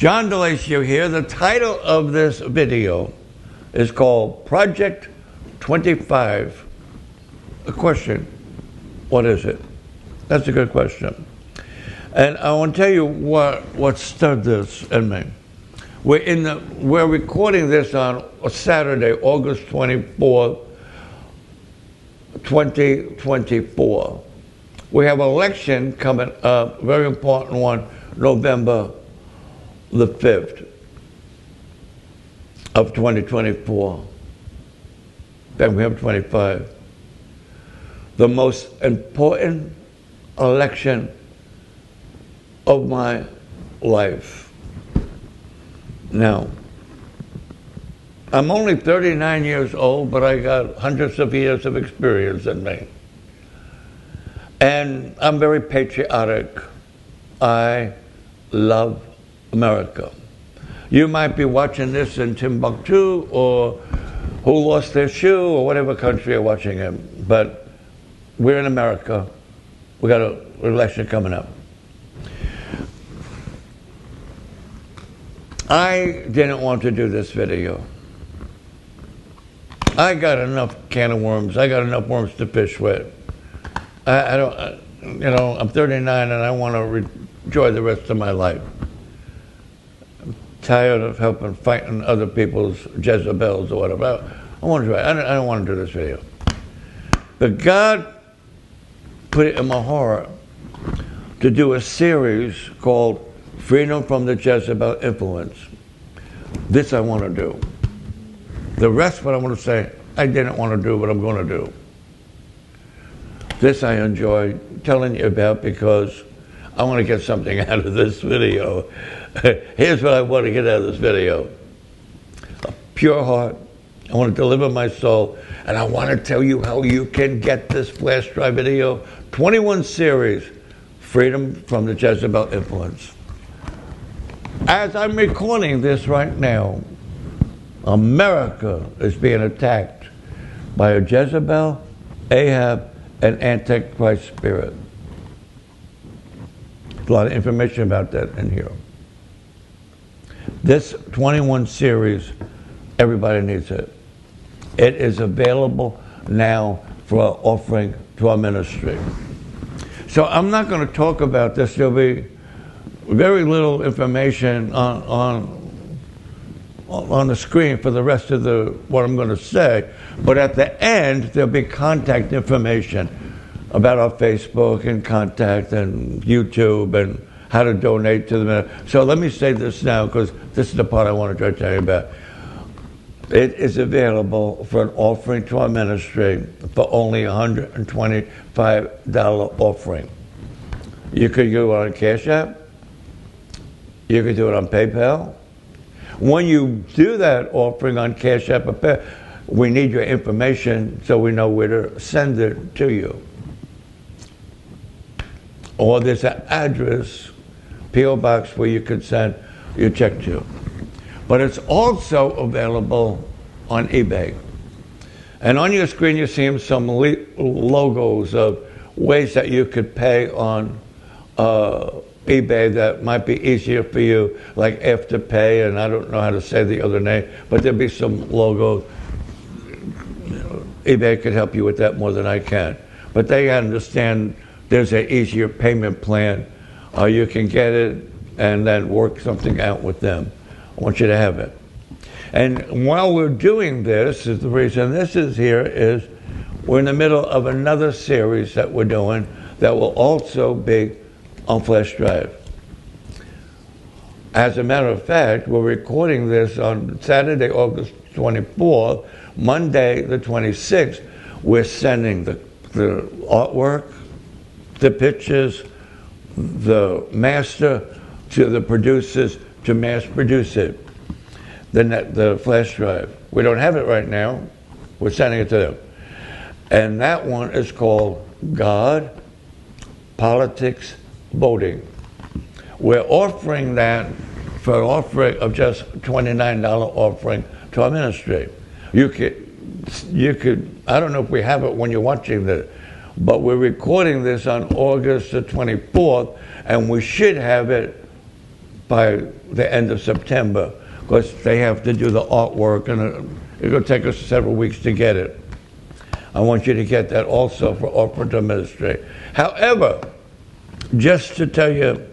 John DeLacio here. The title of this video is called Project 25. A question, what is it? That's a good question. And I want to tell you what stirred this in me. We're recording this on Saturday, August 24th, 2024. We have an election coming up, very important one, November the 5th of 2024. Then we have 25. The most important election of my life. Now, I'm only 39 years old, but I got hundreds of years of experience in me. And I'm very patriotic. I love America. You might be watching this in Timbuktu or Who Lost Their Shoe or whatever country you're watching it, but we're in America. We got an election coming up. I didn't want to do this video. I got enough can of worms. I got enough worms to fish with. I don't, I'm 39 and I want to enjoy the rest of my life. I'm tired of fighting other people's Jezebels or whatever. I want to try. I don't want to do this video. But God put it in my heart to do a series called Freedom from the Jezebel Influence. This I want to do. The rest, what I want to say, I didn't want to do, but I'm going to do. This I enjoy telling you about because I want to get something out of this video. Here's what I want to get out of this video. A pure heart. I want to deliver my soul. And I want to tell you how you can get this flash drive video. 21 series, Freedom from the Jezebel Influence. As I'm recording this right now, America is being attacked by a Jezebel, Ahab, and Antichrist spirit. There's a lot of information about that in here. This 21 series, everybody needs it. It is available now for our offering to our ministry. So I'm not going to talk about this. There'll be very little information on the screen for the rest of what I'm going to say. But at the end, there'll be contact information about our Facebook and contact and YouTube and how to donate to the ministry. So let me say this now, because this is the part I want to try to tell you about. It is available for an offering to our ministry for only $125 offering. You could do it on Cash App. You could do it on PayPal. When you do that offering on Cash App or PayPal, we need your information so we know where to send it to you. Or there's an address, P.O. Box, where you could send your check to. But it's also available on eBay. And on your screen you see some logos of ways that you could pay on eBay that might be easier for you, like Afterpay, and I don't know how to say the other name, but there'll be some logos. eBay could help you with that more than I can. But they understand there's an easier payment plan. You can get it and then work something out with them. I want you to have it. And while we're doing this, is the reason this is here is we're in the middle of another series that we're doing that will also be on flash drive. As a matter of fact, we're recording this on Saturday, August 24th, Monday the 26th. We're sending the artwork, the pictures, the master to the producers to mass produce it, the flash drive. We don't have it right now. We're sending it to them. And that one is called God, Politics, Voting. We're offering that for an offering of just $29 offering to our ministry. You could, I don't know if we have it when you're watching this, but we're recording this on August the 24th, and we should have it by the end of September, because they have to do the artwork, and it'll take us several weeks to get it. I want you to get that also for Offered Ministry. However, just to tell you,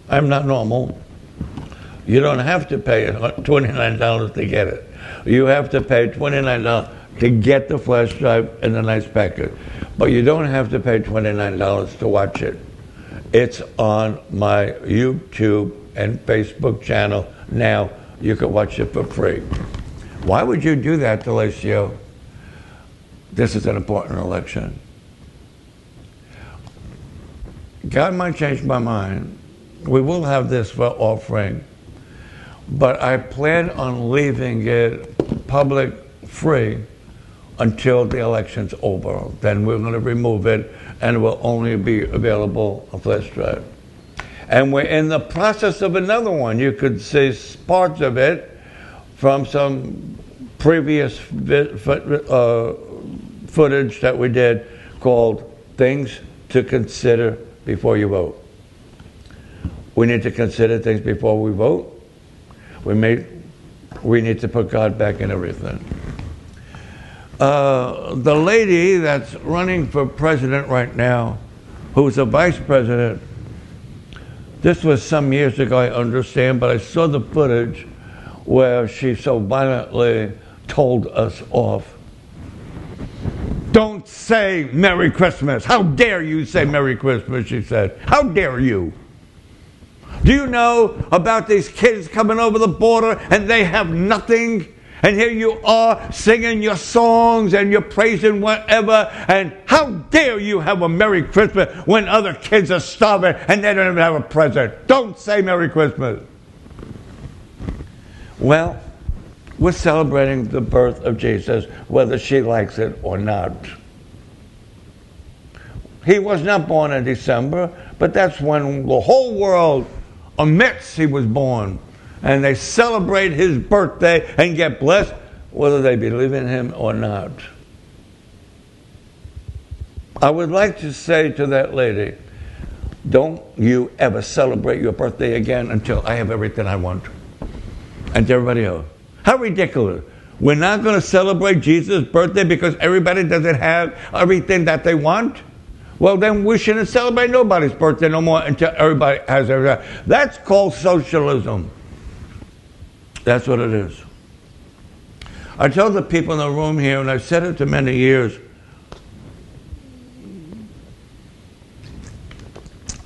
I'm not normal. You don't have to pay $29 to get it. You have to pay $29 to get the flash drive in a nice package. But you don't have to pay $29 to watch it. It's on my YouTube and Facebook channel now. You can watch it for free. Why would you do that, Delisio? This is an important election. God might change my mind. We will have this for offering, but I plan on leaving it public free until the election's over. Then we're going to remove it, and it will only be available on flash drive. And we're in the process of another one. You could see parts of it from some previous footage that we did called Things to Consider Before You Vote. We need to consider things before we vote. We need to put God back in everything. The lady that's running for president right now, who's a vice president, this was some years ago, I understand, but I saw the footage where she so violently told us off. Don't say Merry Christmas. How dare you say Merry Christmas, she said. How dare you? Do you know about these kids coming over the border and they have nothing? And here you are singing your songs and you're praising whatever. And how dare you have a Merry Christmas when other kids are starving and they don't even have a present? Don't say Merry Christmas. Well, we're celebrating the birth of Jesus, whether she likes it or not. He was not born in December, but that's when the whole world admits he was born. And they celebrate his birthday and get blessed, whether they believe in him or not. I would like to say to that lady, don't you ever celebrate your birthday again until I have everything I want. And to everybody else. How ridiculous. We're not going to celebrate Jesus' birthday because everybody doesn't have everything that they want? Well, then we shouldn't celebrate nobody's birthday no more until everybody has everything. That's called socialism. That's what it is. I tell the people in the room here, and I've said it to many years,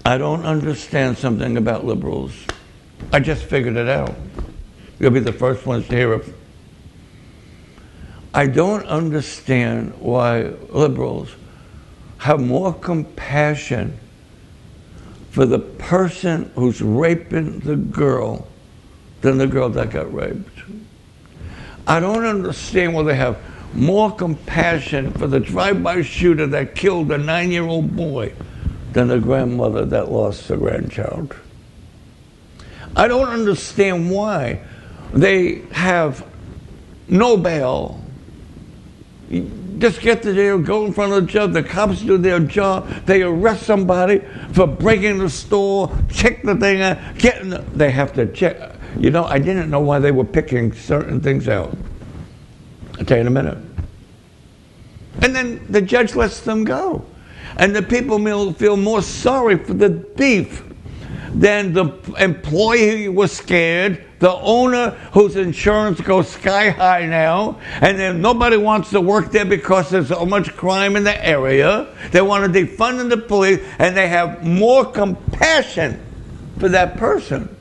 I don't understand something about liberals. I just figured it out. You'll be the first ones to hear it. I don't understand why liberals have more compassion for the person who's raping the girl than the girl that got raped. I don't understand why they have more compassion for the drive-by shooter that killed a 9-year-old boy than the grandmother that lost a grandchild. I don't understand why they have no bail. Just get to jail, go in front of the judge, the cops do their job, they arrest somebody for breaking the store, check the thing out, they have to check. You know, I didn't know why they were picking certain things out. I'll tell you in a minute. And then the judge lets them go. And the people feel more sorry for the thief than the employee who was scared, the owner whose insurance goes sky high now, and then nobody wants to work there because there's so much crime in the area. They want to defund the police, and they have more compassion for that person.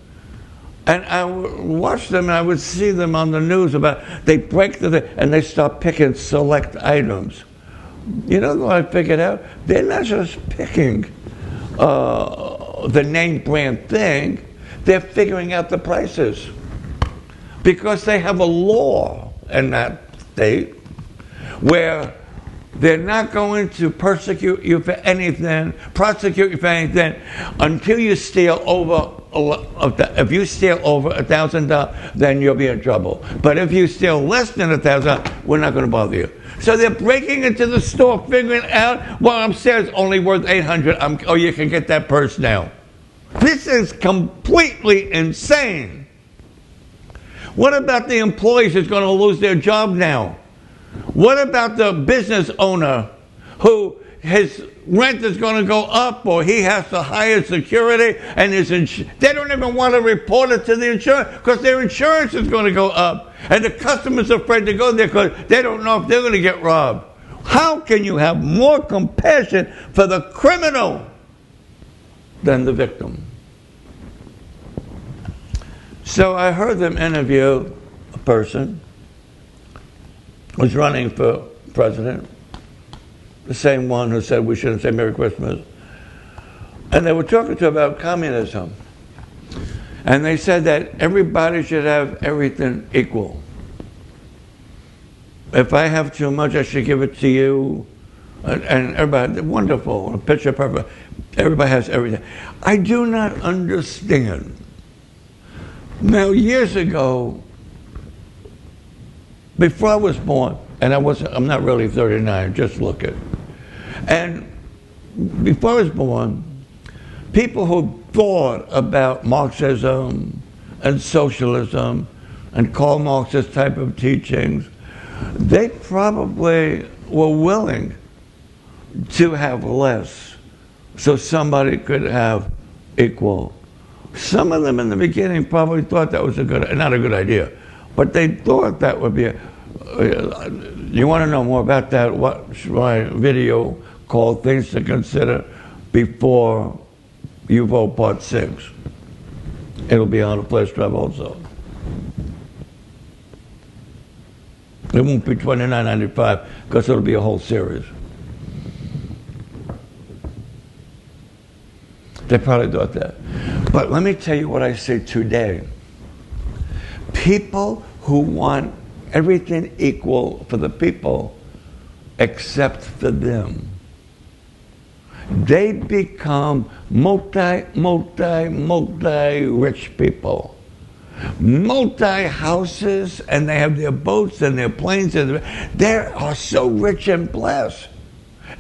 And I would watch them, and I would see them on the news about, they break and they start picking select items. You know what I figured out? They're not just picking the name brand thing, they're figuring out the prices. Because they have a law in that state where they're not going to prosecute you for anything until you steal over, if you steal over $1,000, then you'll be in trouble. But if you steal less than $1,000, we're not going to bother you. So they're breaking into the store, figuring out, well, upstairs only worth $800. Oh, you can get that purse now. This is completely insane. What about the employees that's going to lose their job now? What about the business owner who his rent is going to go up, or he has to hire security, and they don't even want to report it to the insurance because their insurance is going to go up, and the customer's afraid to go there because they don't know if they're going to get robbed. How can you have more compassion for the criminal than the victim? So I heard them interview a person who was running for president, the same one who said we shouldn't say Merry Christmas. And they were talking to him about communism. And they said that everybody should have everything equal. If I have too much, I should give it to you. And everybody, wonderful, a picture perfect. Everybody has everything. I do not understand. Now, years ago, before I was born, and I'm not really 39, just look at. And before I was born, people who thought about Marxism and socialism and Karl Marx's type of teachings, they probably were willing to have less so somebody could have equal. Some of them in the beginning probably thought that was not a good idea, but they thought that would be you want to know more about that? Watch my video called Things to Consider Before You Vote Part 6. It'll be on the Flash Drive also. It won't be $29.95 because it'll be a whole series. They probably thought that. But let me tell you what I say today. People who want everything equal for the people except for them, they become multi-rich people. Multi-houses, and they have their boats and their planes, and they are so rich and blessed.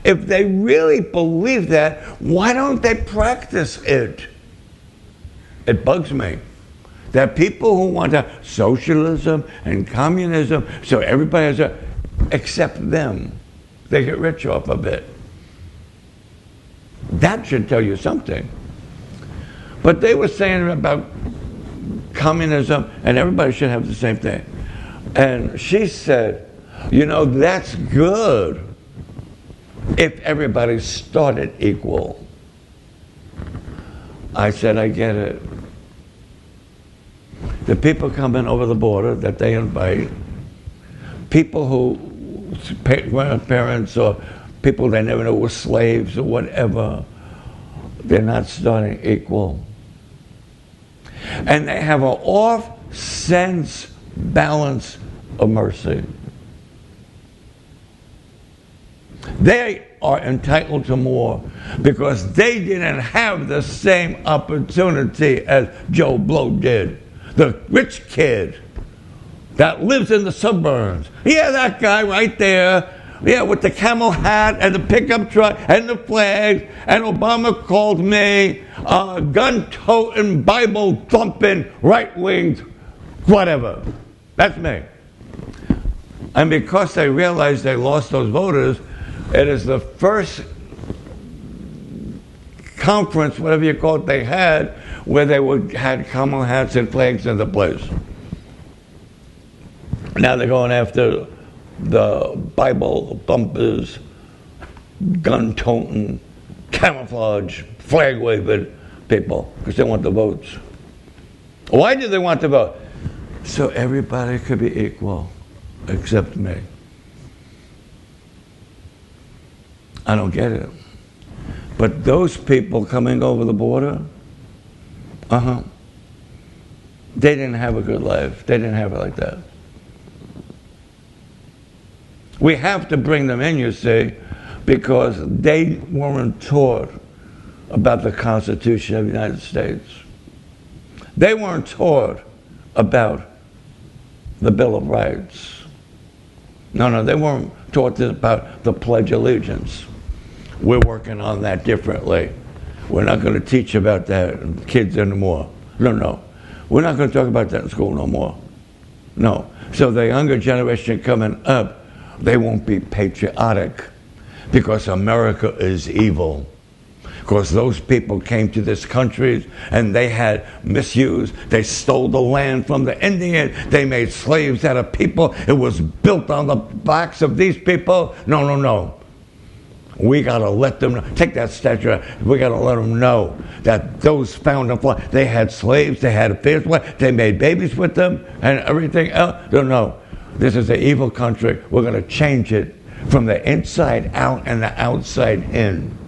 If they really believe that, why don't they practice it? It bugs me that people who want socialism and communism, so everybody has except them, they get rich off of it. That should tell you something. But they were saying about communism and everybody should have the same thing. And she said, that's good if everybody started equal. I said, I get it. The people coming over the border that they invite, people who, grandparents or people they never know were slaves or whatever, they're not starting equal. And they have an off-sense balance of mercy. They are entitled to more because they didn't have the same opportunity as Joe Blow did. The rich kid that lives in the suburbs. Yeah, that guy right there. Yeah, with the camel hat and the pickup truck and the flags. And Obama called me gun-toting, Bible-thumping, right-winged, whatever. That's me. And because they realized they lost those voters, it is the first conference, whatever you call it, they had, where they had camel hats and flags in the place. Now they're going after the Bible thumpers, gun-toting, camouflage, flag-waving people, because they want the votes. Why do they want the vote? So everybody could be equal, except me. I don't get it. But those people coming over the border, they didn't have a good life. They didn't have it like that. We have to bring them in, you see, because they weren't taught about the Constitution of the United States. They weren't taught about the Bill of Rights. No, they weren't taught about the Pledge of Allegiance. We're working on that differently. We're not going to teach about that in kids anymore. No. We're not going to talk about that in school no more. No. So the younger generation coming up, they won't be patriotic because America is evil. Because those people came to this country and they had misused. They stole the land from the Indian. They made slaves out of people. It was built on the backs of these people. No. We got to let them know. Take that statue. We got to let them know that those found them, they had slaves, they had affairs, they made babies with them and everything else. No. This is an evil country. We're going to change it from the inside out and the outside in.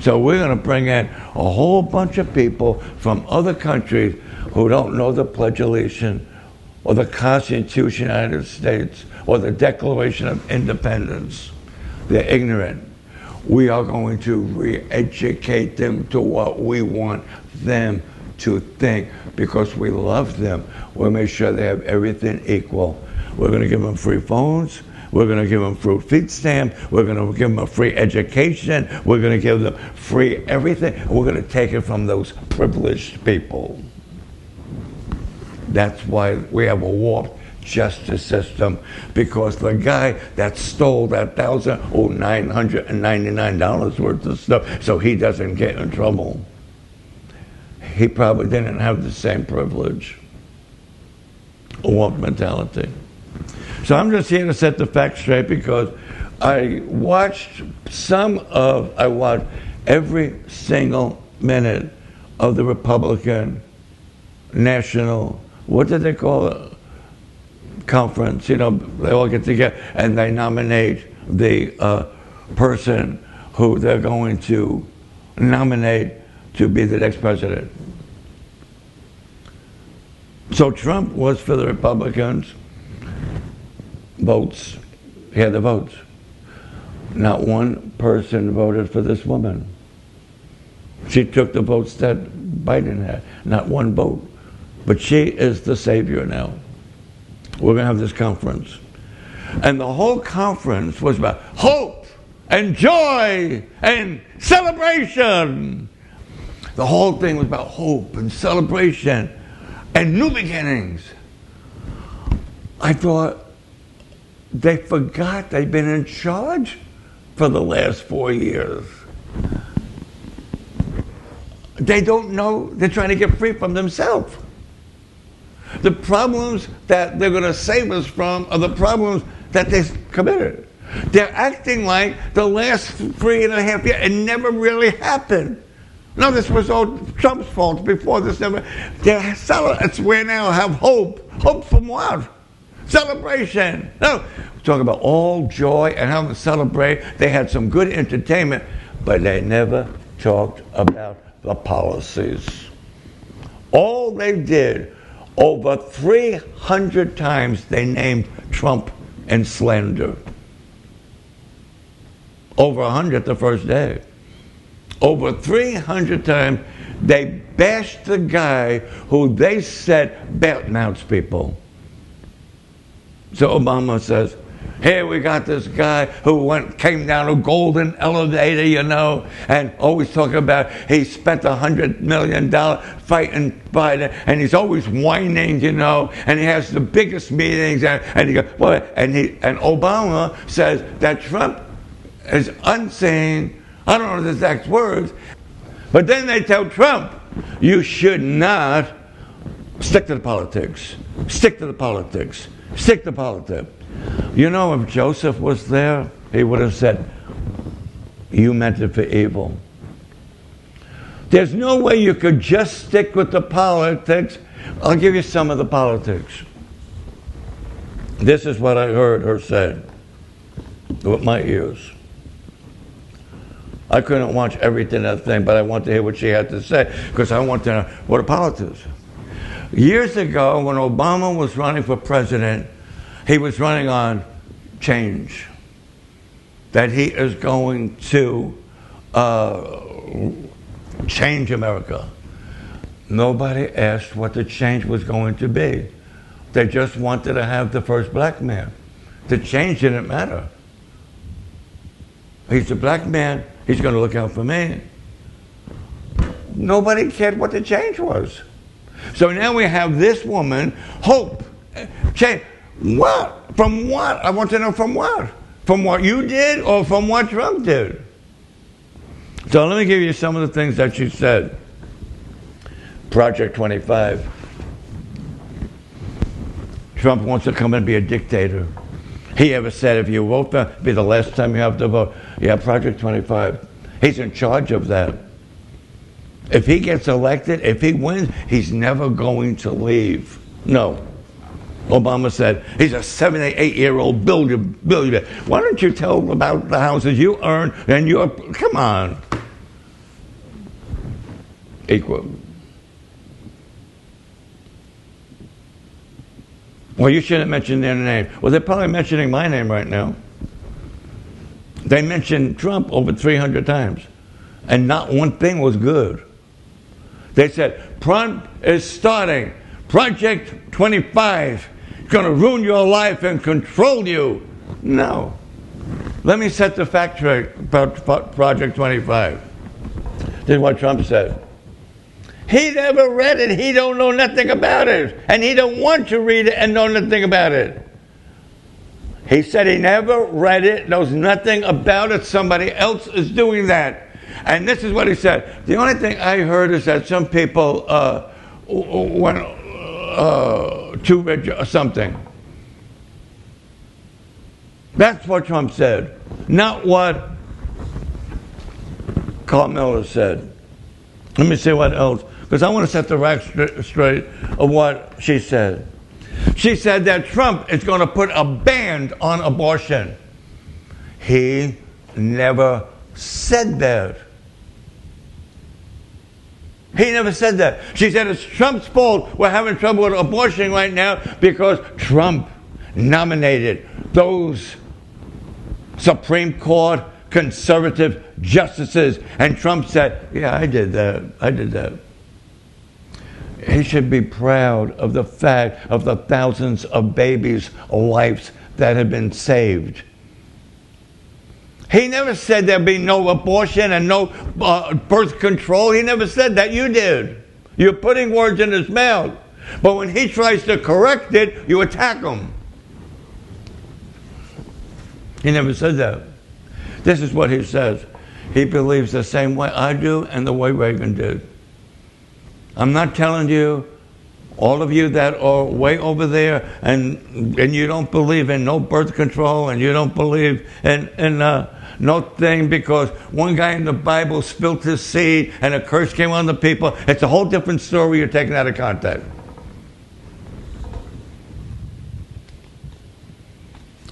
So we're going to bring in a whole bunch of people from other countries who don't know the Pledge of Allegiance or the Constitution of the United States or the Declaration of Independence. They're ignorant. We are going to re-educate them to what we want them to think because we love them. We'll make sure they have everything equal. We're going to give them free phones. We're going to give them free feed stamp. We're going to give them a free education. We're going to give them free everything. We're going to take it from those privileged people. That's why we have a warped justice system, because the guy that stole that $999 worth of stuff so he doesn't get in trouble, he probably didn't have the same privilege. A warped mentality. So I'm just here to set the facts straight because I watched every single minute of the Republican National, what did they call it? Conference. They all get together and they nominate the person who they're going to nominate to be the next president. So Trump was for the Republicans. Votes. He had the votes. Not one person voted for this woman. She took the votes that Biden had. Not one vote. But she is the savior now. We're going to have this conference. And the whole conference was about hope and joy and celebration. The whole thing was about hope and celebration and new beginnings. I thought, they forgot they've been in charge for the last 4 years. They don't know they're trying to get free from themselves. The problems that they're going to save us from are the problems that they committed. They're acting like the last 3.5 years, it never really happened. No, this was all Trump's fault before this never. It's we now have hope. Hope from what? Celebration. No, we're talking about all joy and how to celebrate. They had some good entertainment, but they never talked about the policies. All they did, over 300 times they named Trump in slander. Over 100 the first day. Over 300 times they bashed the guy who they said badmouths people. So Obama says, here we got this guy who came down a golden elevator, and always talking about he spent $100 million fighting Biden, and he's always whining, and he has the biggest meetings, and he goes, well, and Obama says that Trump is unsane. I don't know the exact words, but then they tell Trump, you should not stick to the politics. Stick to the politics. Stick to politics. If Joseph was there, he would have said, you meant it for evil. There's no way you could just stick with the politics. I'll give you some of the politics. This is what I heard her say with my ears. I couldn't watch everything that thing, but I want to hear what she had to say because I want to know what the politics. Years ago, when Obama was running for president, he was running on change. That he is going to change America. Nobody asked what the change was going to be. They just wanted to have the first black man. The change didn't matter. He's a black man. He's going to look out for me. nobody cared what the change was. So now we have this woman, hope. Change. What? From what? I want to know from what? From what you did or from what Trump did? So let me give you some of the things that she said. Project 25. Trump wants to come and be a dictator. He ever said if you vote for, it'll be the last time you have to vote. Yeah, Project 25. He's in charge of that. If he gets elected, if he wins, he's never going to leave. No. Obama said, he's a 78-year-old billionaire. Why don't you tell him about the houses you earn and your, come on. Equal. Well, you shouldn't mention their name. Well, they're probably mentioning my name right now. They mentioned Trump over 300 times, and not one thing was good. They said, Trump is starting Project 25. It's going to ruin your life and control you. No. Let me set the fact straight about Project 25. This is what Trump said. He never read it. He don't know nothing about it. And he don't want to read it and know nothing about it. He said he never read it, knows nothing about it. Somebody else is doing that. And this is what he said. The only thing I heard is that some people went too rich or something. That's what Trump said. Not what Carl Miller said. Let me see what else. Because I want to set the record straight of what she said. She said that Trump is going to put a ban on abortion. He never said that. He never said that. She said it's Trump's fault we're having trouble with abortion right now because Trump nominated those Supreme Court conservative justices. And Trump said, yeah, I did that. He should be proud of the fact of the thousands of babies' lives that have been saved. He never said there'd be no abortion and no birth control. He never said that. You did. You're putting words in his mouth. But when he tries to correct it, you attack him. He never said that. This is what he says. He believes the same way I do and the way Reagan did. I'm not telling you, all of you that are way over there and you don't believe in no birth control and you don't believe in no thing because one guy in the Bible spilled his seed and a curse came on the people. It's a whole different story you're taking out of context.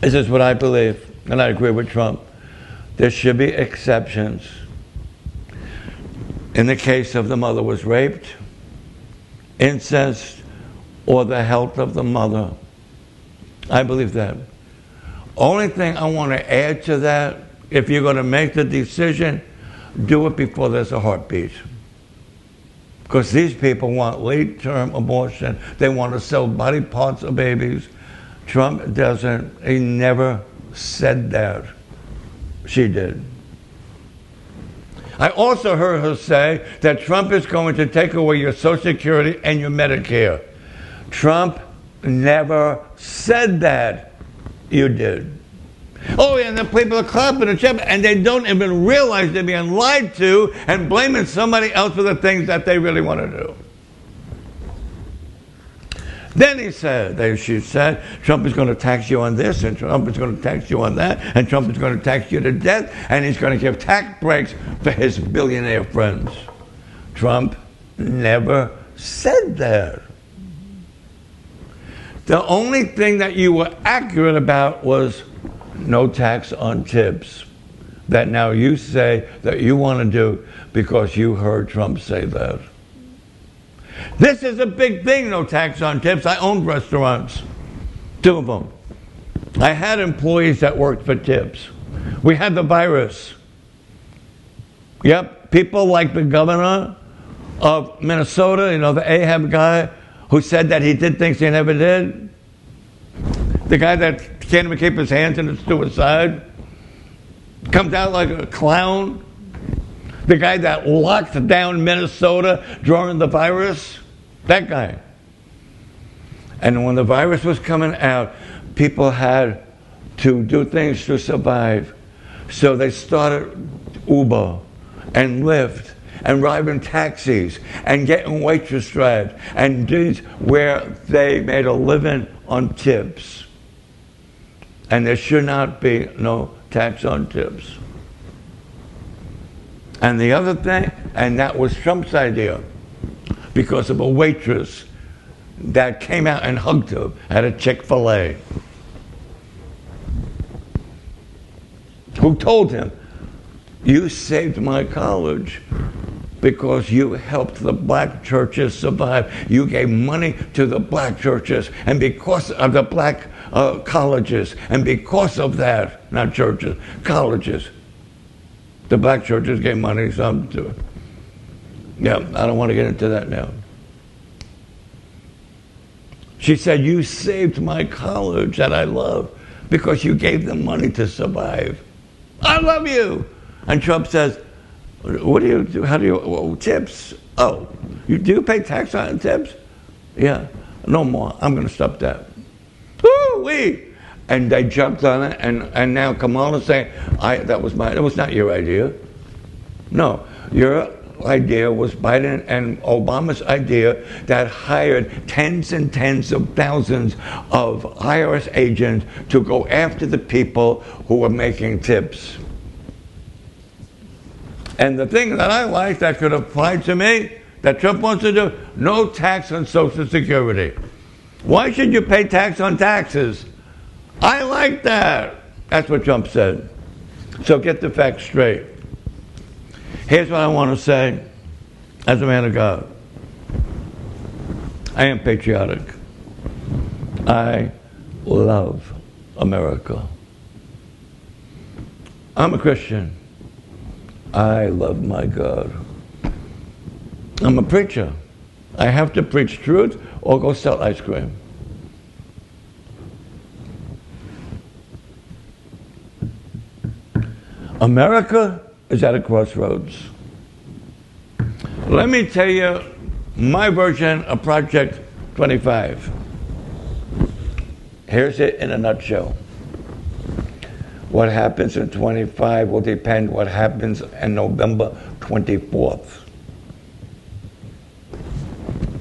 This is what I believe, and I agree with Trump. There should be exceptions. In the case of the mother was raped, incest, or the health of the mother. I believe that. Only thing I want to add to that, if you're going to make the decision, do it before there's a heartbeat. Because these people want late-term abortion. They want to sell body parts of babies. Trump doesn't. He never said that. She did. I also heard her say that Trump is going to take away your Social Security and your Medicare. Trump never said that. You did. Oh, and the people are clapping and jumping, and they don't even realize they're being lied to and blaming somebody else for the things that they really want to do. Then she said, Trump is going to tax you on this, and Trump is going to tax you on that, and Trump is going to tax you to death, and he's going to give tax breaks for his billionaire friends. Trump never said that. The only thing that you were accurate about was no tax on tips. That now you say that you want to do because you heard Trump say that. This is a big thing, no tax on tips. I owned restaurants, 2 of them. I had employees that worked for tips. We had the virus. Yep, people like the governor of Minnesota, the Ahab guy who said that he did things he never did. The guy that can't even keep his hands and is suicide. Comes out like a clown. The guy that locked down Minnesota during the virus? That guy. And when the virus was coming out, people had to do things to survive. So they started Uber and Lyft and driving taxis and getting waitress jobs and these where they made a living on tips. And there should not be no tax on tips. And the other thing, and that was Trump's idea, because of a waitress that came out and hugged him at a Chick-fil-A, who told him, "You saved my college because you helped the black churches survive. You gave money to the black churches, and because of the black colleges, and because of that, not churches, colleges, the black churches gave money some to it." Yeah, I don't want to get into that now. She said, "You saved my college that I love because you gave them money to survive. I love you." And Trump says, "What do you do? How do you, tips? Oh, you do pay tax on tips?" "Yeah, no more. I'm going to stop that." Woo-wee! And they jumped on it, and now Kamala's saying, that was not your idea. No, your idea was Biden and Obama's idea that hired tens and tens of thousands of IRS agents to go after the people who were making tips. And the thing that I like that could apply to me, that Trump wants to do, no tax on Social Security. Why should you pay tax on taxes? I like that. That's what Trump said. So get the facts straight. Here's what I want to say as a man of God. I am patriotic. I love America. I'm a Christian. I love my God. I'm a preacher. I have to preach truth or go sell ice cream. America is at a crossroads. Let me tell you my version of Project 25. Here's it in a nutshell. What happens in 25 will depend what happens on November 24th.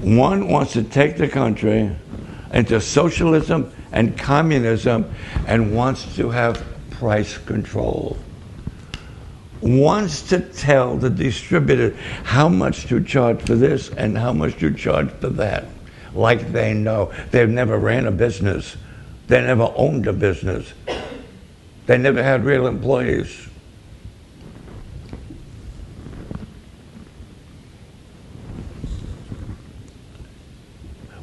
One wants to take the country into socialism and communism and wants to have price control. Wants to tell the distributor how much to charge for this and how much to charge for that. Like they know. They've never ran a business. They never owned a business. They never had real employees.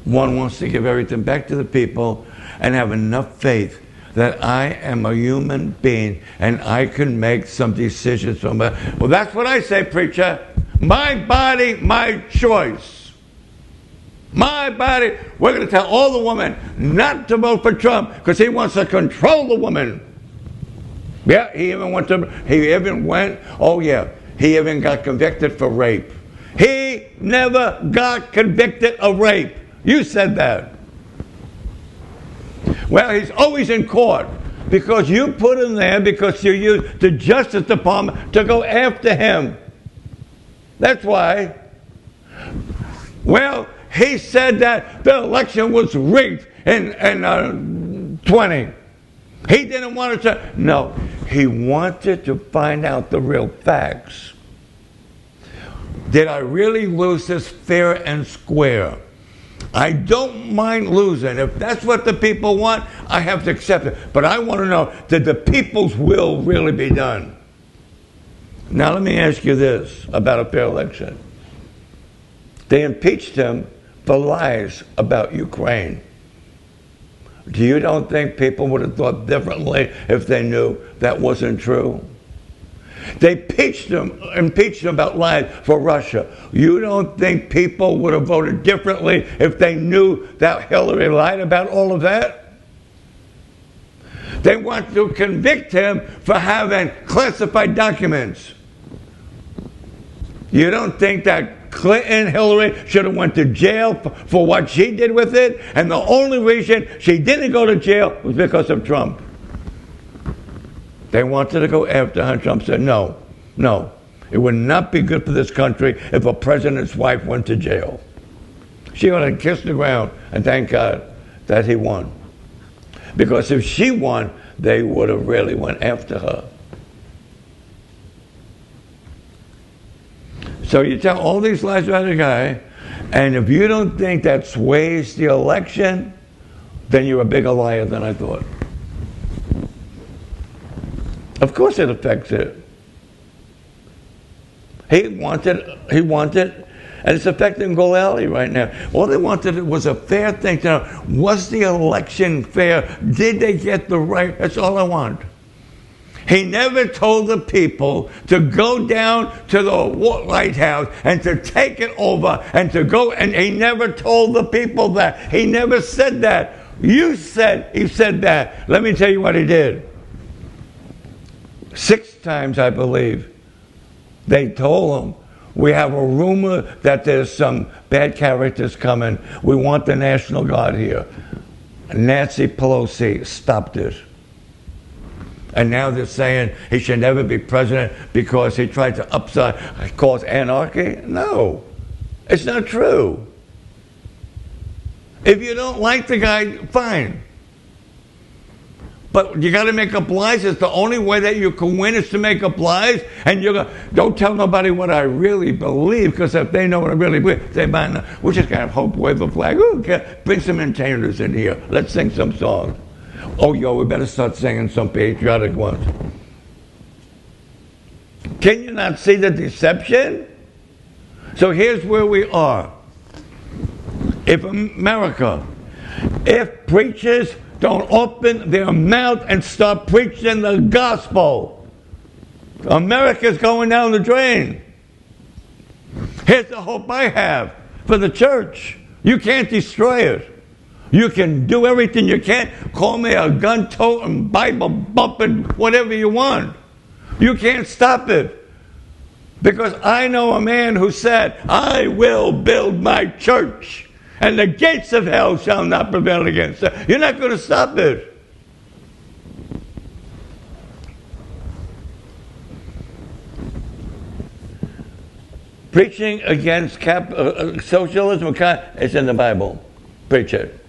One wants to give everything back to the people and have enough faith that I am a human being and I can make some decisions from it. Well, that's what I say, preacher. My body, my choice. My body. We're going to tell all the women not to vote for Trump because he wants to control the woman. Yeah, he even went, he even got convicted for rape. He never got convicted of rape. You said that. Well, he's always in court because you put him there because you used the Justice Department to go after him. That's why. Well, he said that the election was rigged in 20. He didn't want to say, no, he wanted to find out the real facts. Did I really lose this fair and square? I don't mind losing. If that's what the people want, I have to accept it. But I want to know, did the people's will really be done? Now let me ask you this about a fair election. They impeached him for lies about Ukraine. Do you don't think people would have thought differently if they knew that wasn't true? They impeached him about lies for Russia. You don't think people would have voted differently if they knew that Hillary lied about all of that? They want to convict him for having classified documents. You don't think that Clinton, Hillary, should have went to jail for what she did with it? And the only reason she didn't go to jail was because of Trump. They wanted to go after her. Trump said, no. It would not be good for this country if a president's wife went to jail. She ought to kiss the ground and thank God that he won. Because if she won, they would have really went after her. So you tell all these lies about a guy, and if you don't think that sways the election, then you're a bigger liar than I thought. Of course it affects it. He wanted, and it's affecting Gold Alley right now. All they wanted was a fair thing. Now, was the election fair? Did they get the right? That's all I want. He never told the people to go down to the White House and to take it over and to go, and he never told the people that. He never said that. You said he said that. Let me tell you what he did. 6 times, I believe, they told him, we have a rumor that there's some bad characters coming. We want the National Guard here. Nancy Pelosi stopped it. And now they're saying he should never be president because he tried to cause anarchy? No, it's not true. If you don't like the guy, fine. But you got to make up lies. It's the only way that you can win is to make up lies. And don't tell nobody what I really believe, because if they know what I really believe, they might not. We're just going to hope, wave a flag. Ooh, bring some entertainers in here. Let's sing some songs. Oh, we better start singing some patriotic ones. Can you not see the deception? So here's where we are. If preachers don't open their mouth and start preaching the gospel, America's going down the drain. Here's the hope I have for the church. You can't destroy it. You can do everything you can. Call me a gun-toting, Bible-bumping, whatever you want. You can't stop it. Because I know a man who said, I will build my church, and the gates of hell shall not prevail against it. You're not going to stop it. Preaching against socialism, it's in the Bible. Preach it.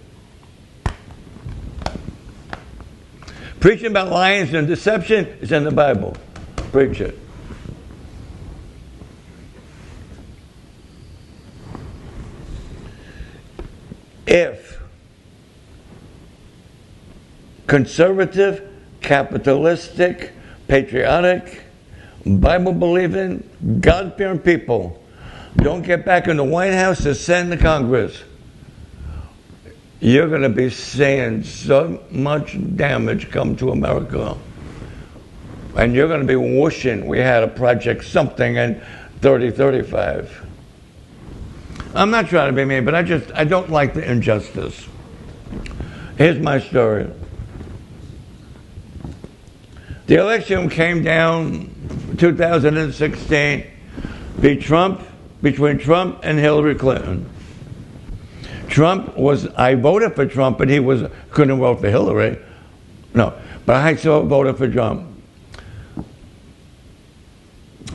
Preaching about lies and deception is in the Bible. Preach it. If conservative, capitalistic, patriotic, Bible-believing, God-fearing people don't get back in the White House to send to Congress, you're going to be seeing so much damage come to America. And you're going to be wishing we had a Project something in 3035. I'm not trying to be mean, but I don't like the injustice. Here's my story. The election came down 2016 between Trump and Hillary Clinton. I voted for Trump, but couldn't vote for Hillary. No, but I still voted for Trump.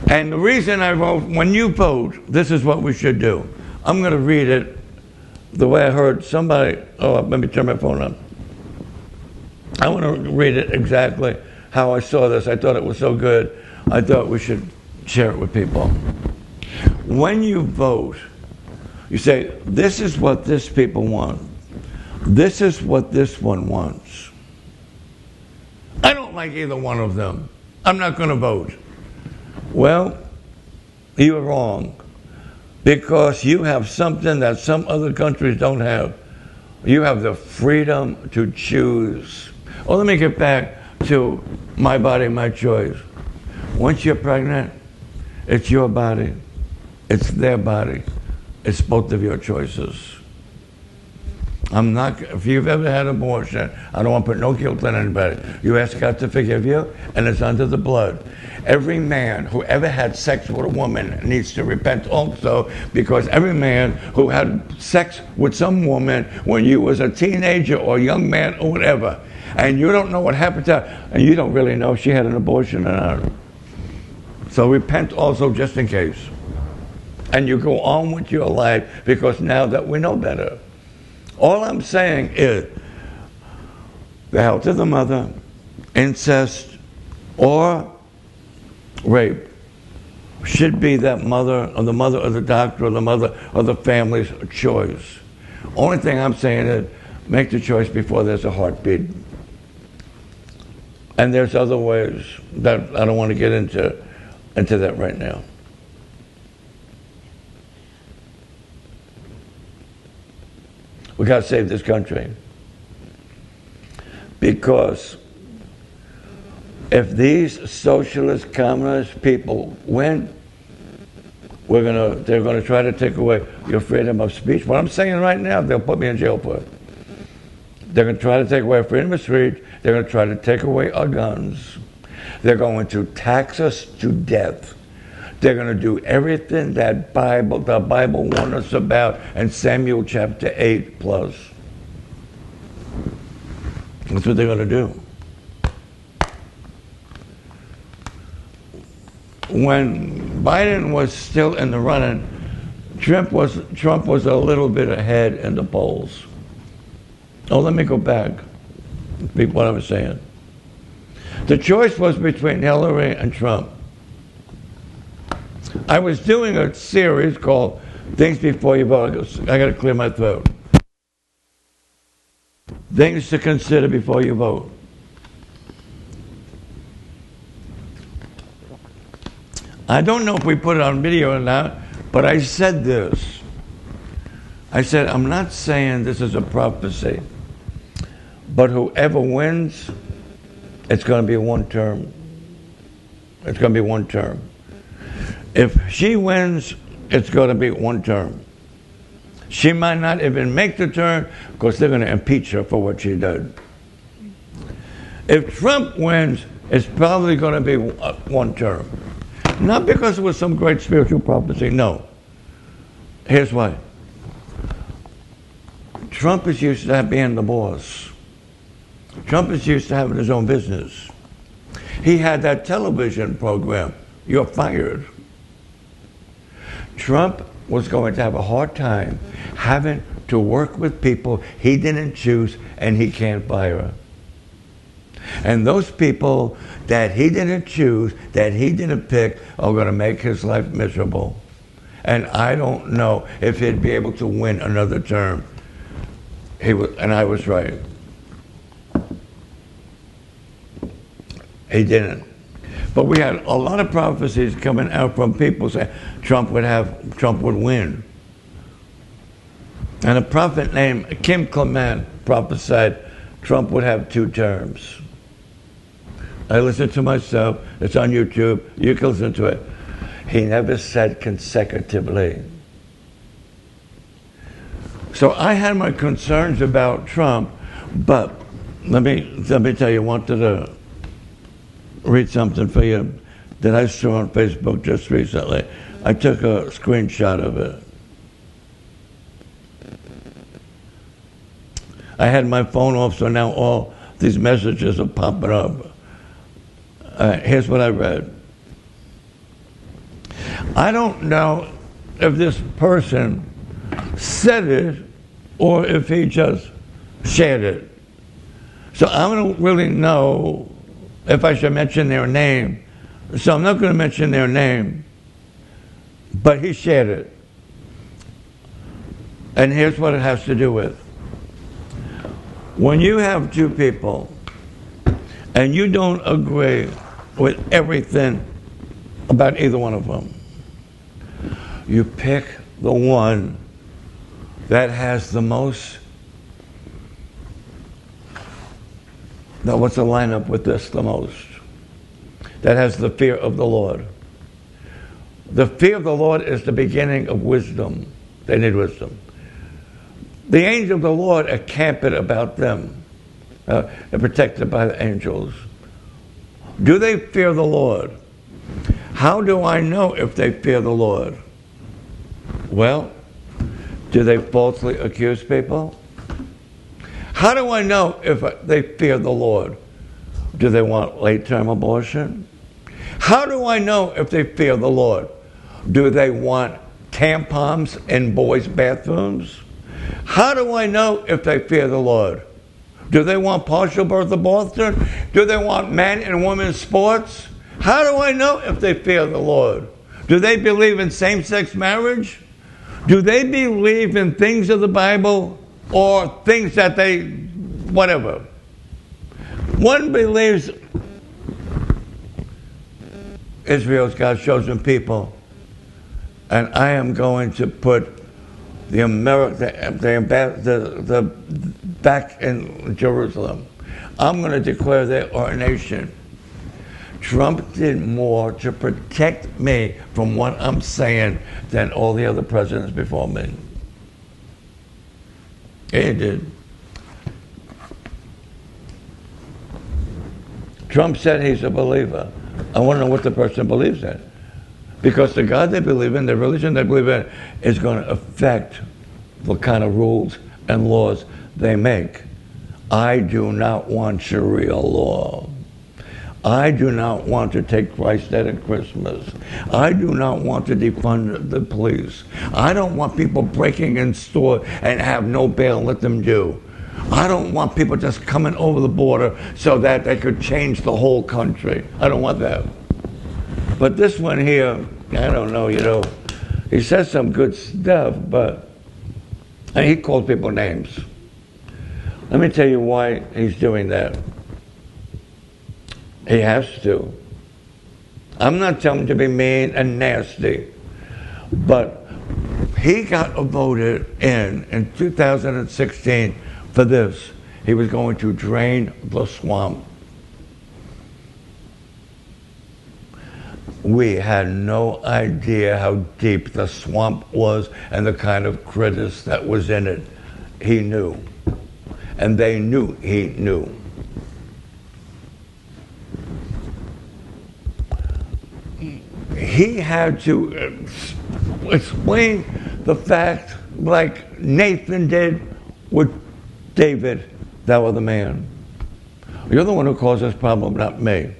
And the reason I vote, when you vote, this is what we should do. I'm going to read it the way I heard somebody, let me turn my phone on. I want to read it exactly how I saw this. I thought it was so good, I thought we should share it with people. When you vote, you say, this is what this people want. This is what this one wants. I don't like either one of them. I'm not going to vote. Well, you're wrong. Because you have something that some other countries don't have. You have the freedom to choose. Oh, let me get back to my body, my choice. Once you're pregnant, it's your body. It's their body. It's both of your choices. I'm not, if you've ever had an abortion, I don't want to put no guilt on anybody. You ask God to forgive you, and it's under the blood. Every man who ever had sex with a woman needs to repent also, because every man who had sex with some woman when you was a teenager or young man or whatever, and you don't know what happened to her, and you don't really know if she had an abortion or not. So repent also just in case. And you go on with your life, because now that we know better. All I'm saying is the health of the mother, incest, or rape should be that mother or the doctor or the mother or the family's choice. Only thing I'm saying is make the choice before there's a heartbeat. And there's other ways that I don't want to get into that right now. We got to save this country. Because if these socialist, communist people win, they're gonna try to take away your freedom of speech. What I'm saying right now, they'll put me in jail for it. They're gonna try to take away freedom of speech. They're gonna try to take away our guns. They're going to tax us to death. They're going to do everything that the Bible warned us about in Samuel chapter 8 plus. That's what they're going to do. When Biden was still in the running, Trump was a little bit ahead in the polls. Oh, let me go back. Repeat what I was saying. The choice was between Hillary and Trump. I was doing a series called Things Before You Vote. I got to clear my throat. Things to consider before you vote. I don't know if we put it on video or not, but I said this. I said, I'm not saying this is a prophecy, but whoever wins, it's going to be one term. It's going to be one term. If she wins, it's going to be one term. She might not even make the term because they're going to impeach her for what she did. If Trump wins, it's probably going to be one term. Not because it was some great spiritual prophecy, no. Here's why. Trump is used to being the boss. Trump is used to having his own business. He had that television program, You're Fired. Trump was going to have a hard time having to work with people he didn't choose and he can't fire. And those people that he didn't choose, that he didn't pick, are going to make his life miserable. And I don't know if he'd be able to win another term. And I was right. He didn't. But we had a lot of prophecies coming out from people saying Trump would win. And a prophet named Kim Clement prophesied Trump would have 2 terms. I listened to myself. It's on YouTube. You can listen to it. He never said consecutively. So I had my concerns about Trump, but let me tell you, I wanted to read something for you that I saw on Facebook just recently. I took a screenshot of it. I had my phone off, so now all these messages are popping up. Here's what I read. I don't know if this person said it or if he just shared it. So I don't really know if I should mention their name. So I'm not going to mention their name. But he shared it. And here's what it has to do with. When you have 2 people and you don't agree with everything about either one of them, you pick the one that has the most. Now, what's the lineup with this the most? That has the fear of the Lord. The fear of the Lord is the beginning of wisdom. They need wisdom. The angels of the Lord are camped about them. They're protected by the angels. Do they fear the Lord? How do I know if they fear the Lord? Well, do they falsely accuse people? How do I know if they fear the Lord? Do they want late-term abortion? How do I know if they fear the Lord? Do they want tampons in boys' bathrooms? How do I know if they fear the Lord? Do they want partial birth abortion? Do they want man and woman sports? How do I know if they fear the Lord? Do they believe in same-sex marriage? Do they believe in things of the Bible or things that they, whatever? One believes Israel's God's chosen people, and I am going to put the back in Jerusalem. I'm going to declare their our nation. Trump did more to protect me from what I'm saying than all the other presidents before me. He did. Trump said he's a believer. I want to know what the person believes in. Because the God they believe in, the religion they believe in, is going to affect the kind of rules and laws they make. I do not want Sharia law. I do not want to take Christ Day at Christmas. I do not want to defund the police. I don't want people breaking in stores and have no bail and let them do. I don't want people just coming over the border so that they could change the whole country. I don't want that. But this one here, I don't know, he says some good stuff, and he calls people names. Let me tell you why he's doing that. He has to. I'm not telling him to be mean and nasty, but he got voted in 2016 for this. He was going to drain the swamp. We had no idea how deep the swamp was and the kind of critters that was in it. He knew. And they knew he knew. He had to explain the fact like Nathan did with David, thou art the man. You're the one who caused this problem, not me.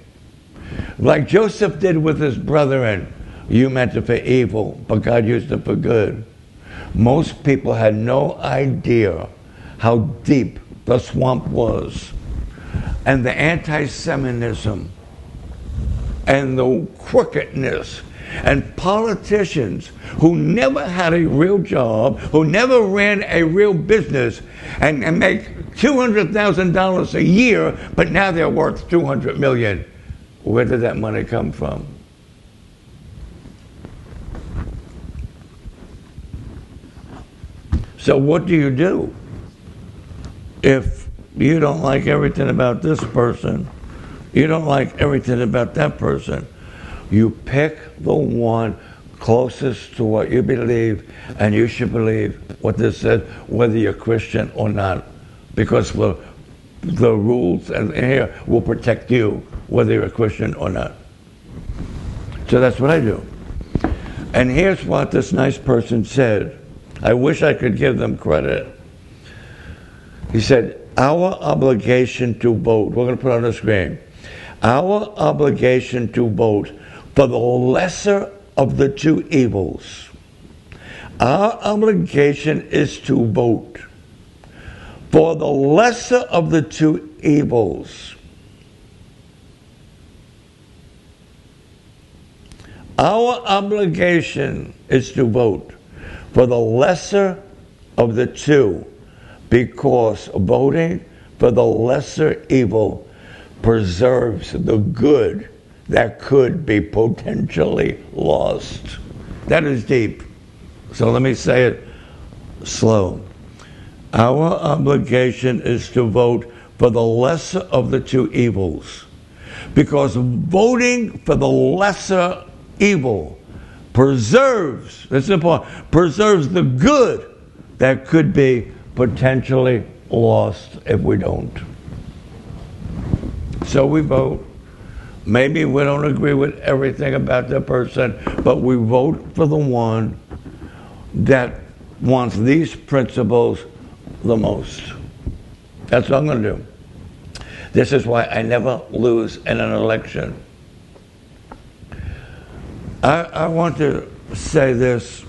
Like Joseph did with his brethren, you meant it for evil, but God used it for good. Most people had no idea how deep the swamp was. And the anti-Semitism and the crookedness and politicians who never had a real job, who never ran a real business and make $200,000 a year, but now they're worth $200 million. Where did that money come from? So what do you do if you don't like everything about this person? You don't like everything about that person. You pick the one closest to what you believe, and you should believe what this says, whether you're Christian or not, because the rules and here will protect you, whether you're a Christian or not. So that's what I do. And here's what this nice person said. I wish I could give them credit. He said, our obligation to vote, we're going to put it on the screen. Our obligation to vote for the lesser of the two evils. Our obligation is to vote for the lesser of the two evils. Our obligation is to vote for the lesser of the two, because voting for the lesser evil preserves the good that could be potentially lost. That is deep. So let me say it slow. Our obligation is to vote for the lesser of the two evils, because voting for the lesser evil preserves, that's important, preserves the good that could be potentially lost if we don't. So we vote. Maybe we don't agree with everything about the person, but we vote for the one that wants these principles the most. That's what I'm going to do. This is why I never lose in an election. I want to say this.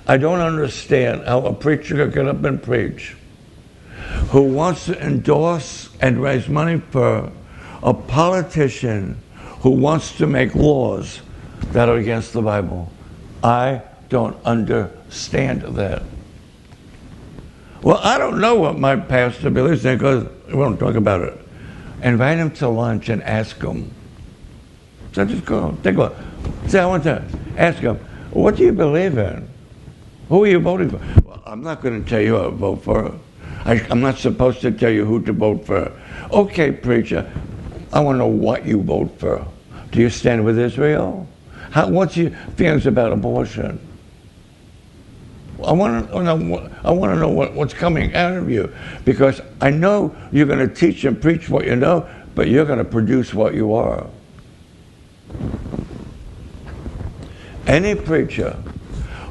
I don't understand how a preacher could get up and preach who wants to endorse and raise money for a politician who wants to make laws that are against the Bible. I don't understand that. Well, I don't know what my pastor believes in because we won't talk about it. Invite him to lunch and ask him. So just go, take a look. Say, I want to ask him, what do you believe in? Who are you voting for? Well, I'm not going to tell you who I vote for. I'm not supposed to tell you who to vote for. Okay, preacher, I want to know what you vote for. Do you stand with Israel? What's your feelings about abortion? I want to know what's coming out of you, because I know you're going to teach and preach what you know, but you're going to produce what you are. Any preacher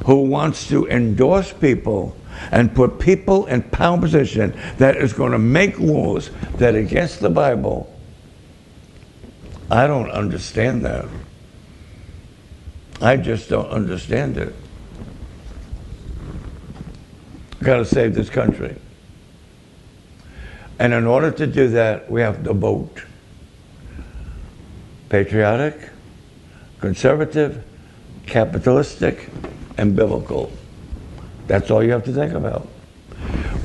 who wants to endorse people and put people in power position that is going to make laws that are against the Bible, I don't understand that. I just don't understand it. We've got to save this country. And in order to do that, we have to vote. Patriotic, conservative, capitalistic, and biblical. That's all you have to think about.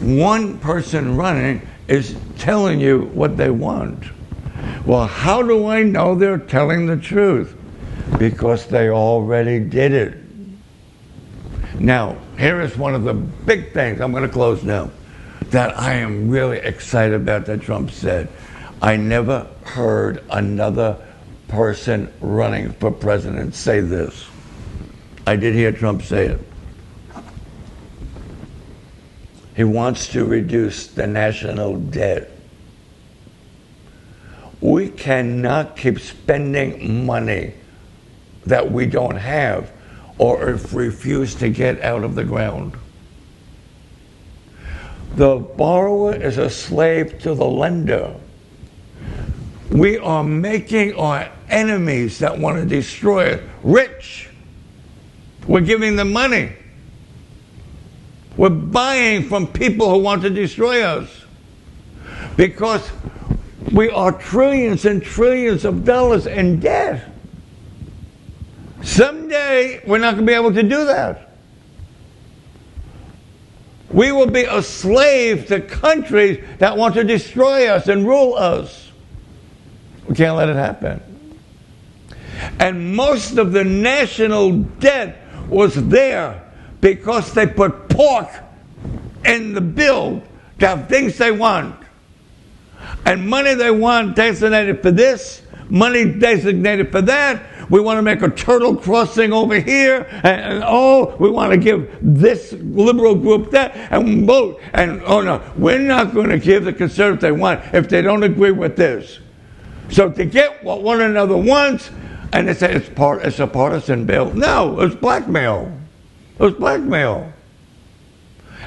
One person running is telling you what they want. Well, how do I know they're telling the truth? Because they already did it. Now, here is one of the big things, I'm going to close now, that I am really excited about that Trump said. I never heard another person running for president say this. I did hear Trump say it. He wants to reduce the national debt. We cannot keep spending money that we don't have or if refuse to get out of the ground. The borrower is a slave to the lender. We are making our enemies that want to destroy it rich. We're giving them money. We're buying from people who want to destroy us because we are trillions and trillions of dollars in debt. Someday, we're not going to be able to do that. We will be a slave to countries that want to destroy us and rule us. We can't let it happen. And most of the national debt was there because they put pork in the bill to have things they want. And money they want designated for this, money designated for that. We want to make a turtle crossing over here, and we want to give this liberal group that, and vote. And oh no, we're not going to give the conservatives they want if they don't agree with this. So to get what one another wants, and they say it's a partisan bill. No, it's blackmail. It was blackmail.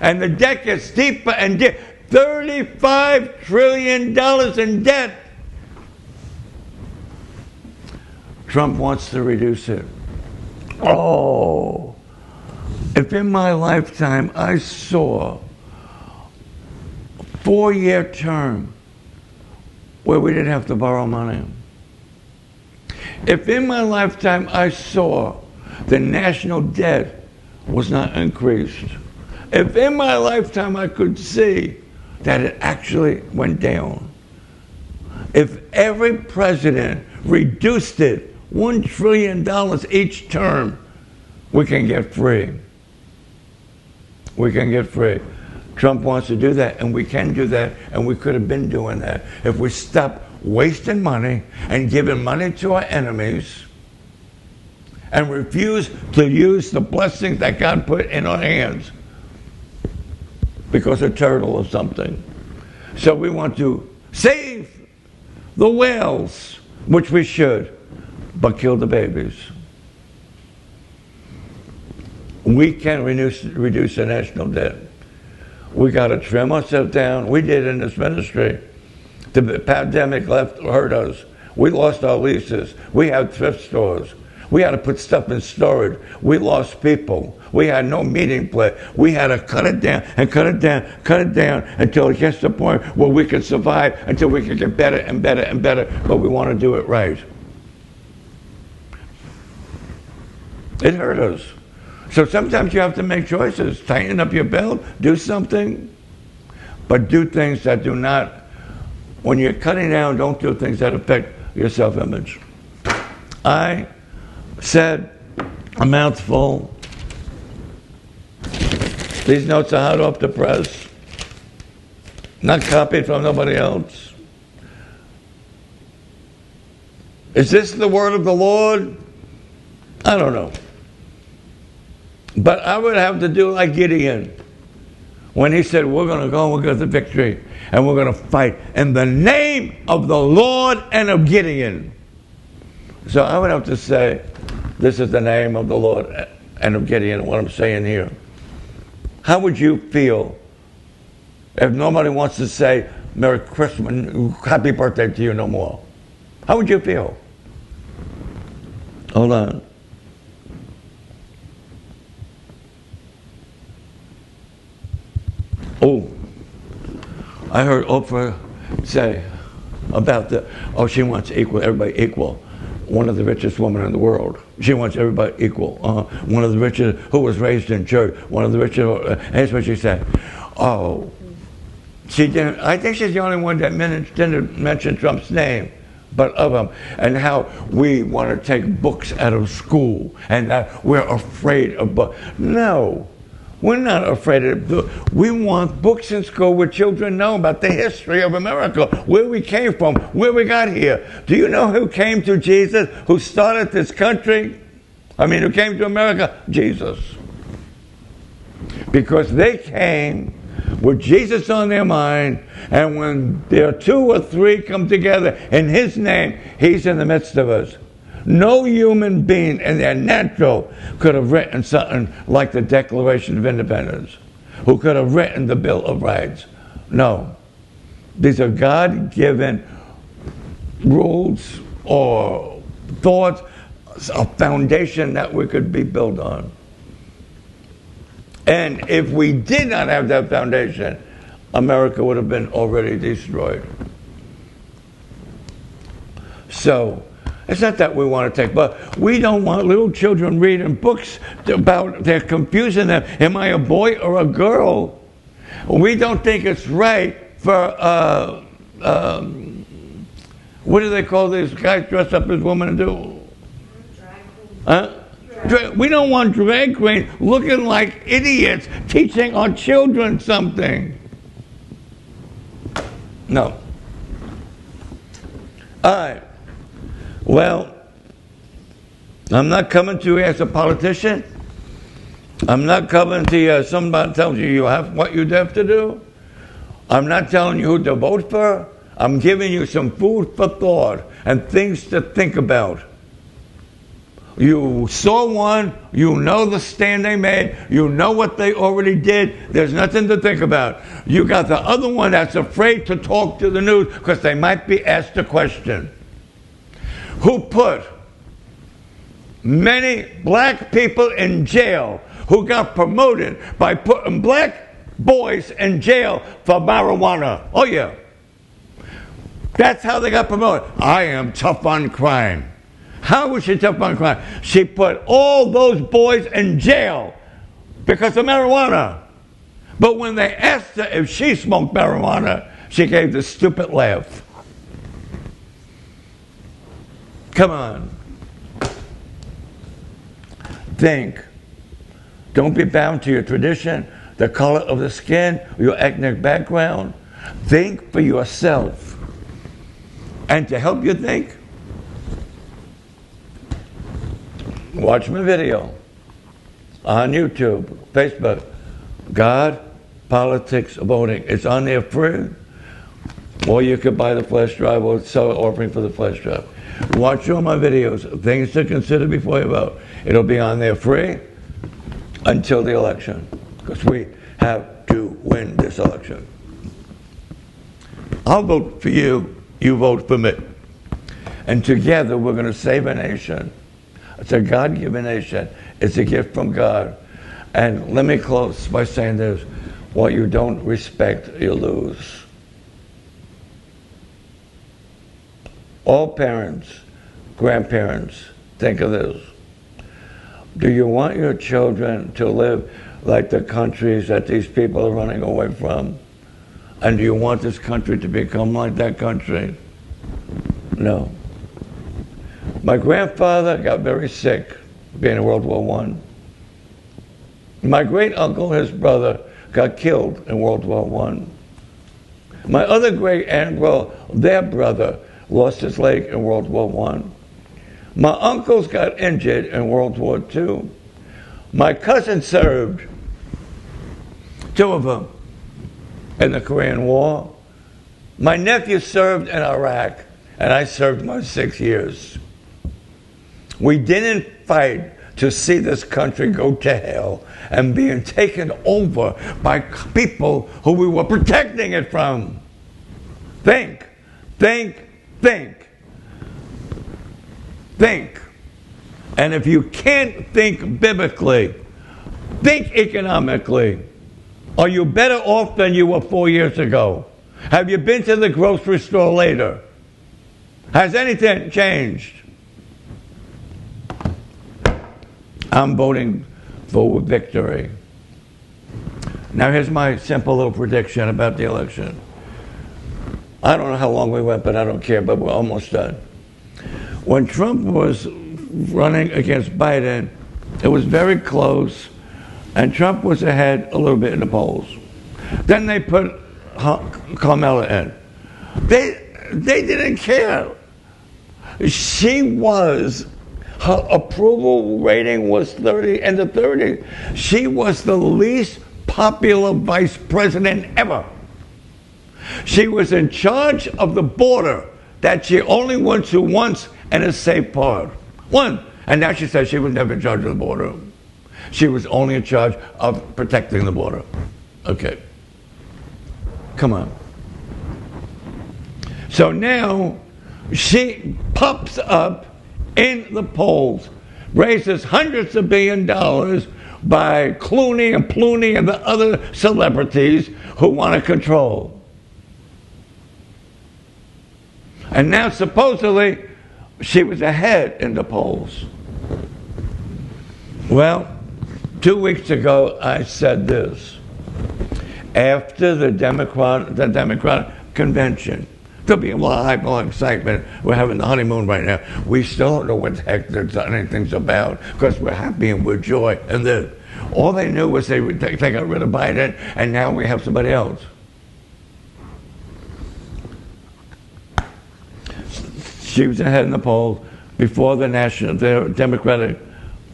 And the debt gets deeper and deeper. $35 trillion in debt. Trump wants to reduce it. Oh, if in my lifetime I saw a 4-year term where we didn't have to borrow money, if in my lifetime I saw the national debt was not increased, if in my lifetime I could see that it actually went down, if every president reduced it $1 trillion each term, we can get free. We can get free. Trump wants to do that, and we can do that, and we could have been doing that if we stop wasting money and giving money to our enemies and refuse to use the blessings that God put in our hands because of turtle or something. So we want to save the whales, which we should, but kill the babies. We can reduce the national debt. We got to trim ourselves down. We did in this ministry. The pandemic hurt us. We lost our leases. We had thrift stores. We had to put stuff in storage. We lost people. We had no meeting place. We had to cut it down and cut it down until it gets to the point where we can survive, until we can get better and better and better, but we want to do it right. It hurt us. So sometimes you have to make choices. Tighten up your belt, do something, but do things that do not, when you're cutting down, don't do things that affect your self-image. I said a mouthful. These notes are hot off the press, not copied from nobody else. Is this the word of the Lord? I don't know. But I would have to do like Gideon when he said, we're going to go and we're going to get the victory and we're going to fight in the name of the Lord and of Gideon. So I would have to say, this is the name of the Lord and of Gideon, what I'm saying here. How would you feel if nobody wants to say Merry Christmas, Happy Birthday to you no more? How would you feel? Hold on. Oh, I heard Oprah say about she wants everybody equal. One of the richest women in the world. She wants everybody equal. One of the richest, who was raised in church. One of the richest, here's what she said. Oh, she didn't, I think she's the only one that didn't mention Trump's name, but of him. And how we want to take books out of school and that we're afraid of books. No. We're not afraid of it. We want books in school where children know about the history of America, where we came from, where we got here. Do you know who came to Jesus, who started this country? Who came to America? Jesus. Because they came with Jesus on their mind, and when there are two or three come together in His name, He's in the midst of us. No human being in their natural could have written something like the Declaration of Independence, who could have written the Bill of Rights. No. These are God-given rules or thoughts, a foundation that we could be built on. And if we did not have that foundation, America would have been already destroyed. So, it's not that we want to take, but we don't want little children reading books about, they're confusing them. Am I a boy or a girl? We don't think it's right for, what do they call these guys dressed up as women and do? We don't want drag queens looking like idiots teaching our children something. No. All right. Well, I'm not coming to you as a politician. I'm not coming to you as somebody tells you have what you have to do. I'm not telling you who to vote for. I'm giving you some food for thought and things to think about. You saw one, you know the stand they made, you know what they already did, there's nothing to think about. You got the other one that's afraid to talk to the news because they might be asked a question. Who put many black people in jail, who got promoted by putting black boys in jail for marijuana. Oh yeah. That's how they got promoted. I am tough on crime. How was she tough on crime? She put all those boys in jail because of marijuana. But when they asked her if she smoked marijuana, she gave this stupid laugh. Come on. Think. Don't be bound to your tradition, the color of the skin, your ethnic background. Think for yourself. And to help you think, Watch my video on YouTube, Facebook. God, politics, voting. It's on there free. Or you could buy the flash drive or sell an offering for the flash drive. Watch all my videos, things to consider before you vote. It'll be on there free until the election, because we have to win this election. I'll vote for you, you vote for me. And together we're going to save a nation. It's a God-given nation. It's a gift from God. And let me close by saying this: what you don't respect, you lose. All parents, grandparents, think of this. Do you want your children to live like the countries that these people are running away from? And do you want this country to become like that country? No. My grandfather got very sick being in World War I. My great uncle, his brother, got killed in World War I. My other great aunt, well, their brother lost his leg in World War I. My uncles got injured in World War II. My cousin served, two of them, in the Korean War. My nephew served in Iraq, and I served my 6 years. We didn't fight to see this country go to hell and being taken over by people who we were protecting it from. Think. And if you can't think biblically, think economically. Are you better off than you were 4 years ago? Have you been to the grocery store later? Has anything changed? I'm voting for victory. Now here's my simple little prediction about the election. I don't know how long we went, but I don't care, but we're almost done. When Trump was running against Biden, it was very close, and Trump was ahead a little bit in the polls. Then they put Kamala in. They didn't care. Her approval rating was 30 in the 30s. She was the least popular vice president ever. She was in charge of the border that she only went to once and a safe part. One. And now she says she was never in charge of the border. She was only in charge of protecting the border. Okay. Come on. So now she pops up in the polls, raises hundreds of $billions by Clooney and Plooney and the other celebrities who want to control. And now supposedly she was ahead in the polls. Well, 2 weeks ago I said this. After the Democratic convention, there'll be a lot of excitement. We're having the honeymoon right now. We still don't know what the heck anything's about because we're happy and we're joy. And then all they knew was they got rid of Biden, and now we have somebody else. She was ahead in the polls before the Democratic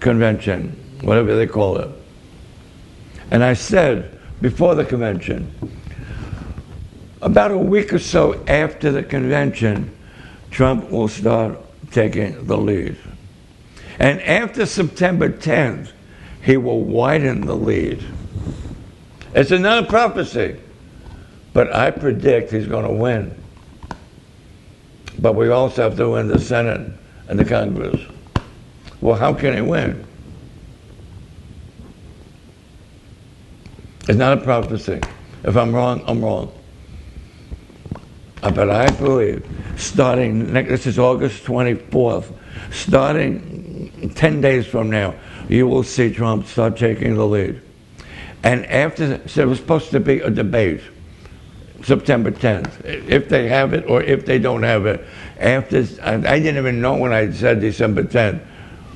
convention, whatever they call it. And I said before the convention, about a week or so after the convention, Trump will start taking the lead. And after September 10th, he will widen the lead. It's another prophecy, but I predict he's going to win. But we also have to win the Senate and the Congress. Well, how can he win? It's not a prophecy. If I'm wrong, I'm wrong. But I believe, this is August 24th, starting 10 days from now, you will see Trump start taking the lead. And after, so there was supposed to be a debate, September 10th, if they have it or if they don't have it. After, I didn't even know when I said December 10th,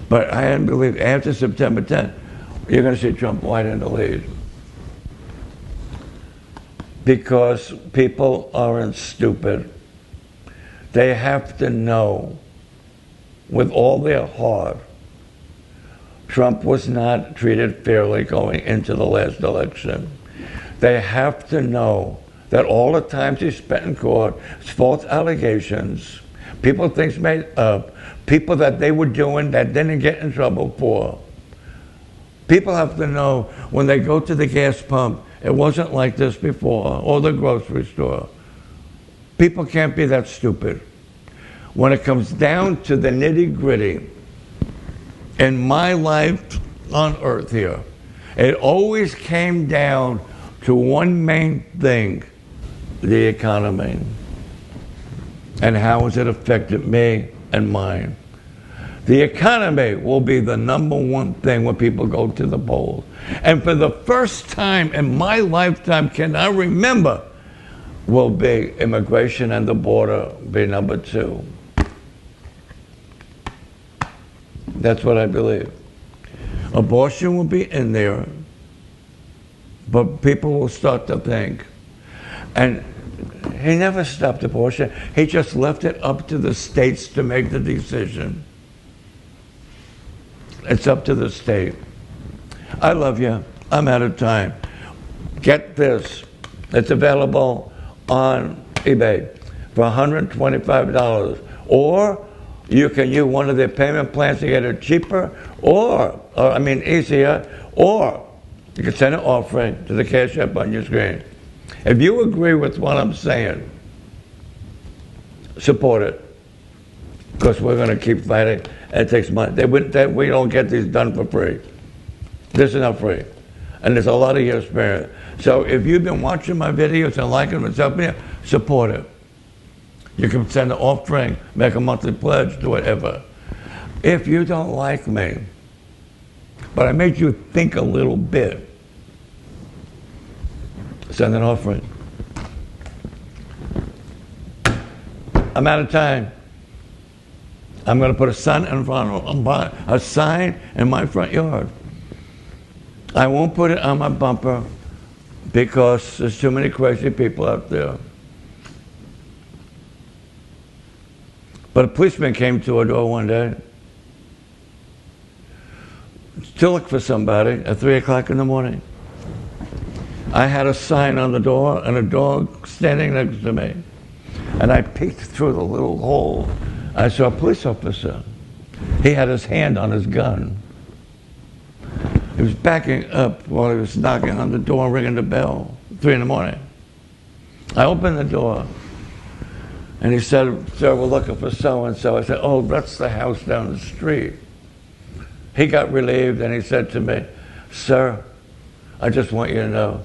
but I believe after September 10th, you're going to see Trump widen the lead. Because people aren't stupid. They have to know with all their heart Trump was not treated fairly going into the last election. They have to know that all the times he spent in court, false allegations, people things made up, people that they were doing that didn't get in trouble for. People have to know when they go to the gas pump, it wasn't like this before, or the grocery store. People can't be that stupid. When it comes down to the nitty-gritty, in my life on earth here, it always came down to one main thing, the economy. And how has it affected me and mine? The economy will be the number one thing when people go to the polls. And for the first time in my lifetime, can I remember, will be immigration and the border be number two. That's what I believe. Abortion will be in there, but people will start to think. And he never stopped abortion. He just left it up to the states to make the decision. It's up to the state. I love you. I'm out of time. Get this. It's available on eBay for $125. Or you can use one of their payment plans to get it cheaper, or easier, or you can send an offering to the Cash App on your screen. If you agree with what I'm saying, support it. Because we're going to keep fighting. It takes money. We don't get these done for free. This is not free. And there's a lot of years spent. So if you've been watching my videos and liking them and helping you, support it. You can send an offering, make a monthly pledge, do whatever. If you don't like me, but I made you think a little bit, send an offering. I'm out of time. I'm going to put a sign in my front yard. I won't put it on my bumper because there's too many crazy people out there. But a policeman came to our door one day to look for somebody at 3 o'clock in the morning. I had a sign on the door and a dog standing next to me. And I peeked through the little hole. I saw a police officer. He had his hand on his gun. He was backing up while he was knocking on the door, ringing the bell, 3 in the morning. I opened the door, and he said, "Sir, we're looking for so-and-so." I said, "Oh, that's the house down the street." He got relieved, and he said to me, "Sir, I just want you to know,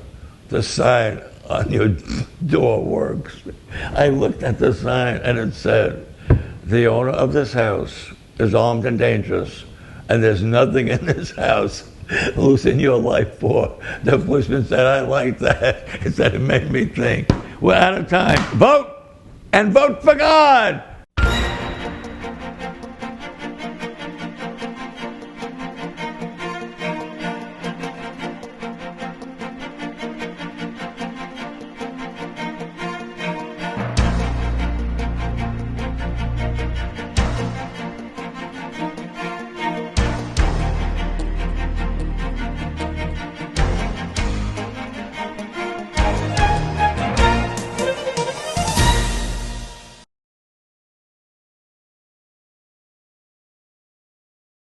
the sign on your door works." I looked at the sign, and it said, "The owner of this house is armed and dangerous, and there's nothing in this house losing your life for." The policeman said, "I like that." He said, "It made me think." We're out of time. Vote, and vote for God.